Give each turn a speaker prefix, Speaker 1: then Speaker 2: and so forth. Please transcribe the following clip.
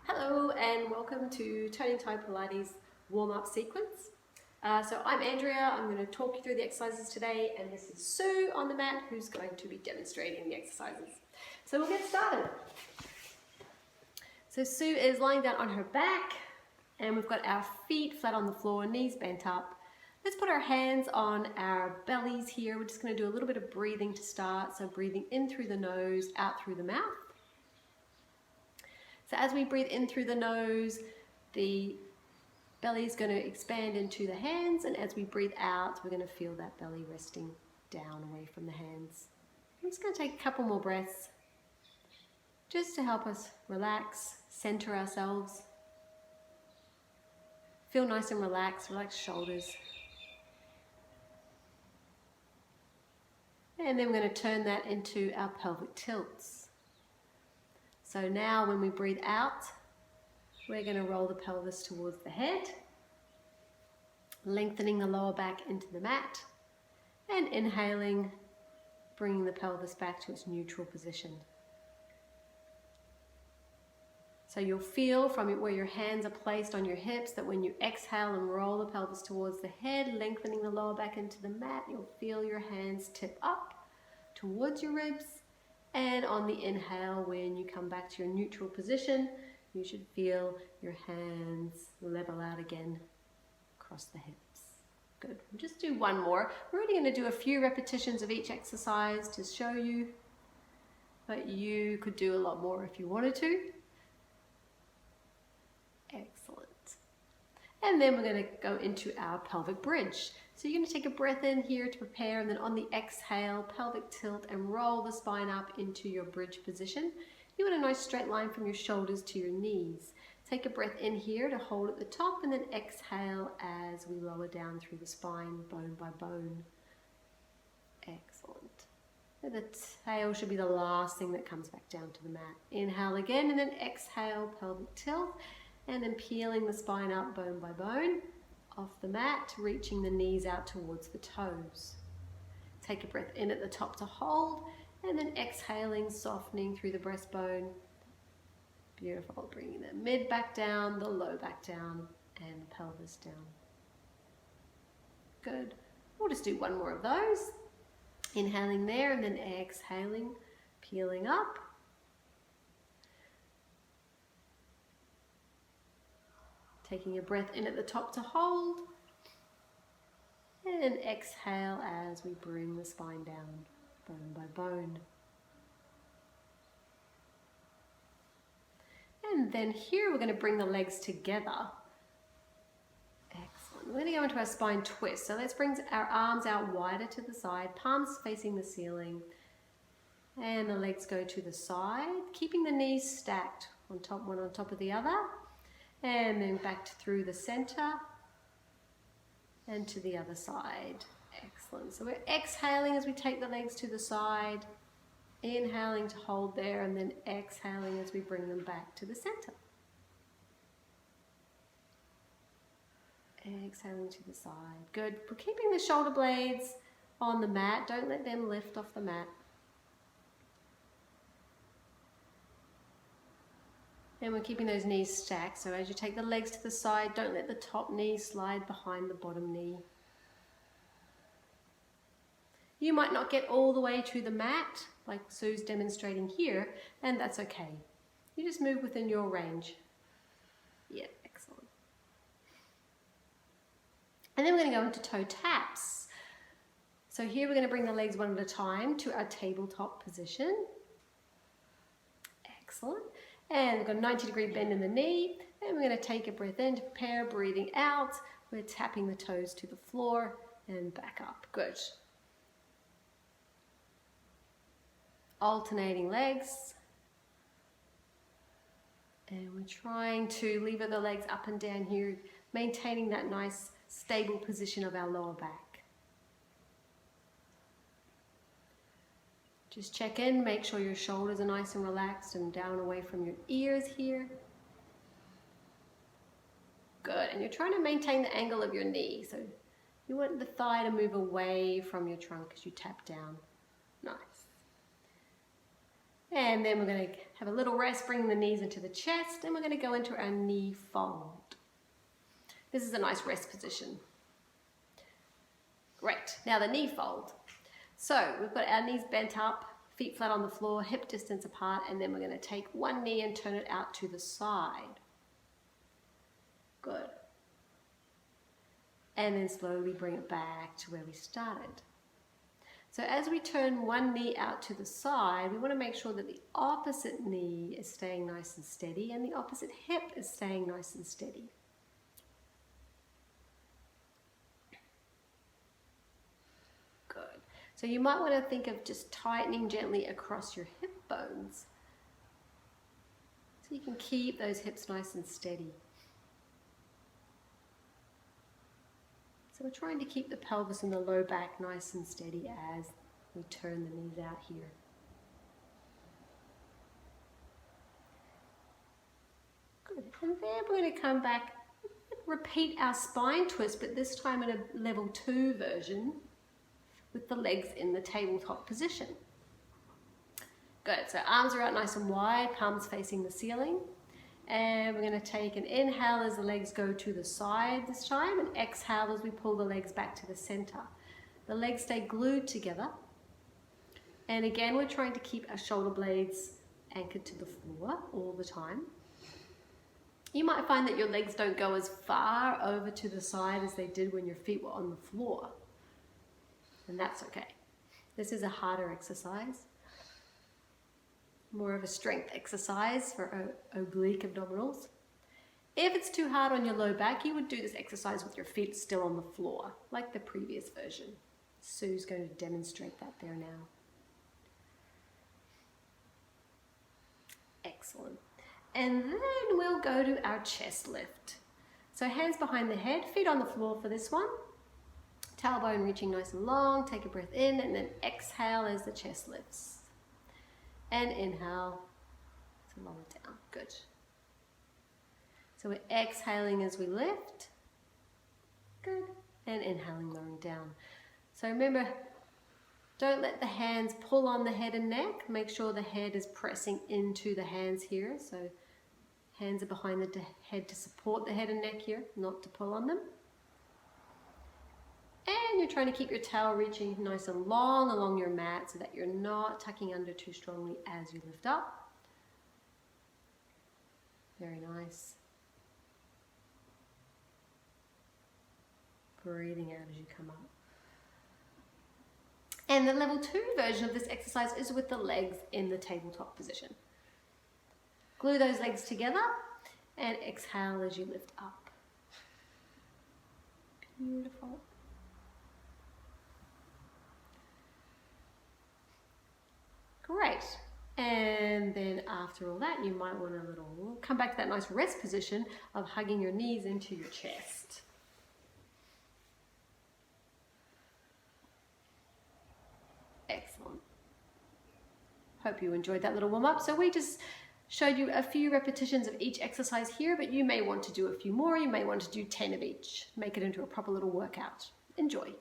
Speaker 1: Hello and welcome to Turning Tide Pilates warm-up sequence. So I'm Andrea, I'm going to talk you through the exercises today, and this is Sue on the mat who's going to be demonstrating the exercises. So we'll get started. So Sue is lying down on her back and we've got our feet flat on the floor, knees bent up. Let's put our hands on our bellies here. We're just going to do a little bit of breathing to start. So breathing in through the nose, out through the mouth. So as we breathe in through the nose, the belly is going to expand into the hands, and as we breathe out, we're going to feel that belly resting down away from the hands. I'm just going to take a couple more breaths just to help us relax, center ourselves. Feel nice and relaxed, relax shoulders. And then we're going to turn that into our pelvic tilts. So now when we breathe out, we're going to roll the pelvis towards the head, lengthening the lower back into the mat, and inhaling, bringing the pelvis back to its neutral position. So you'll feel from where your hands are placed on your hips that when you exhale and roll the pelvis towards the head, lengthening the lower back into the mat, you'll feel your hands tip up towards your ribs. And on the inhale, when you come back to your neutral position, you should feel your hands level out again across the hips. Good. We'll just do one more. We're only going to do a few repetitions of each exercise to show you, but you could do a lot more if you wanted to. Excellent. And then we're going to go into our pelvic bridge. So you're going to take a breath in here to prepare, and then on the exhale, pelvic tilt and roll the spine up into your bridge position. You want a nice straight line from your shoulders to your knees. Take a breath in here to hold at the top, and then exhale as we lower down through the spine, bone by bone. Excellent. And the tail should be the last thing that comes back down to the mat. Inhale again, and then exhale, pelvic tilt, and then peeling the spine up bone by bone. Off the mat, reaching the knees out towards the toes. Take a breath in at the top to hold, and then exhaling, softening through the breastbone. Beautiful. Bringing the mid back down, the low back down, and the pelvis down. Good. We'll just do one more of those. Inhaling there, and then exhaling, peeling up. Taking a breath in at the top to hold, and exhale as we bring the spine down, bone by bone. And then here we're going to bring the legs together. Excellent. We're going to go into our spine twist. So let's bring our arms out wider to the side, palms facing the ceiling, and the legs go to the side, keeping the knees stacked on top, one on top of the other. And then back through the center and to the other side. Excellent. So we're exhaling as we take the legs to the side, inhaling to hold there, and then exhaling as we bring them back to the center. Exhaling to the side. Good. We're keeping the shoulder blades on the mat. Don't let them lift off the mat. And we're keeping those knees stacked, so as you take the legs to the side, don't let the top knee slide behind the bottom knee. You might not get all the way to the mat, like Sue's demonstrating here, and that's okay. You just move within your range. Yeah, excellent. And then we're going to go into toe taps. So here we're going to bring the legs one at a time to our tabletop position. Excellent. And we've got a 90-degree bend in the knee, and we're going to take a breath in to prepare, breathing out. We're tapping the toes to the floor and back up. Good. Alternating legs. And we're trying to lever the legs up and down here, maintaining that nice stable position of our lower back. Just check in, make sure your shoulders are nice and relaxed and down away from your ears here. Good, and you're trying to maintain the angle of your knee. So you want the thigh to move away from your trunk as you tap down. Nice. And then we're going to have a little rest, bring the knees into the chest, and we're going to go into our knee fold. This is a nice rest position. Great. Now the knee fold. So we've got our knees bent up, feet flat on the floor, hip distance apart, and then we're going to take one knee and turn it out to the side. Good. And then slowly bring it back to where we started. So as we turn one knee out to the side, we want to make sure that the opposite knee is staying nice and steady and the opposite hip is staying nice and steady. Good. So you might want to think of just tightening gently across your hip bones so you can keep those hips nice and steady. So we're trying to keep the pelvis and the low back nice and steady as we turn the knees out here. Good. And then we're going to come back, repeat our spine twist, but this time in a level 2 version with the legs in the tabletop position. Good. So arms are out nice and wide, palms facing the ceiling. And we're going to take an inhale as the legs go to the side this time, and exhale as we pull the legs back to the center. The legs stay glued together. And again, we're trying to keep our shoulder blades anchored to the floor all the time. You might find that your legs don't go as far over to the side as they did when your feet were on the floor. And that's okay. This is a harder exercise. More of a strength exercise for oblique abdominals. If it's too hard on your low back, you would do this exercise with your feet still on the floor, like the previous version. Sue's going to demonstrate that there now. Excellent. And then we'll go to our chest lift. So hands behind the head, feet on the floor for this one. Tailbone reaching nice and long, take a breath in, and then exhale as the chest lifts. And inhale to lower down. Good. So we're exhaling as we lift. Good. And inhaling, lowering down. So remember, don't let the hands pull on the head and neck. Make sure the head is pressing into the hands here. So hands are behind the head to support the head and neck here, not to pull on them. And you're trying to keep your tail reaching nice and long along your mat so that you're not tucking under too strongly as you lift up. Very nice. Breathing out as you come up. And the level 2 version of this exercise is with the legs in the tabletop position. Glue those legs together and exhale as you lift up. Beautiful. Great. And then after all that, you might want a little, come back to that nice rest position of hugging your knees into your chest. Excellent. Hope you enjoyed that little warm up. So we just showed you a few repetitions of each exercise here, but you may want to do a few more. You may want to do 10 of each. Make it into a proper little workout. Enjoy.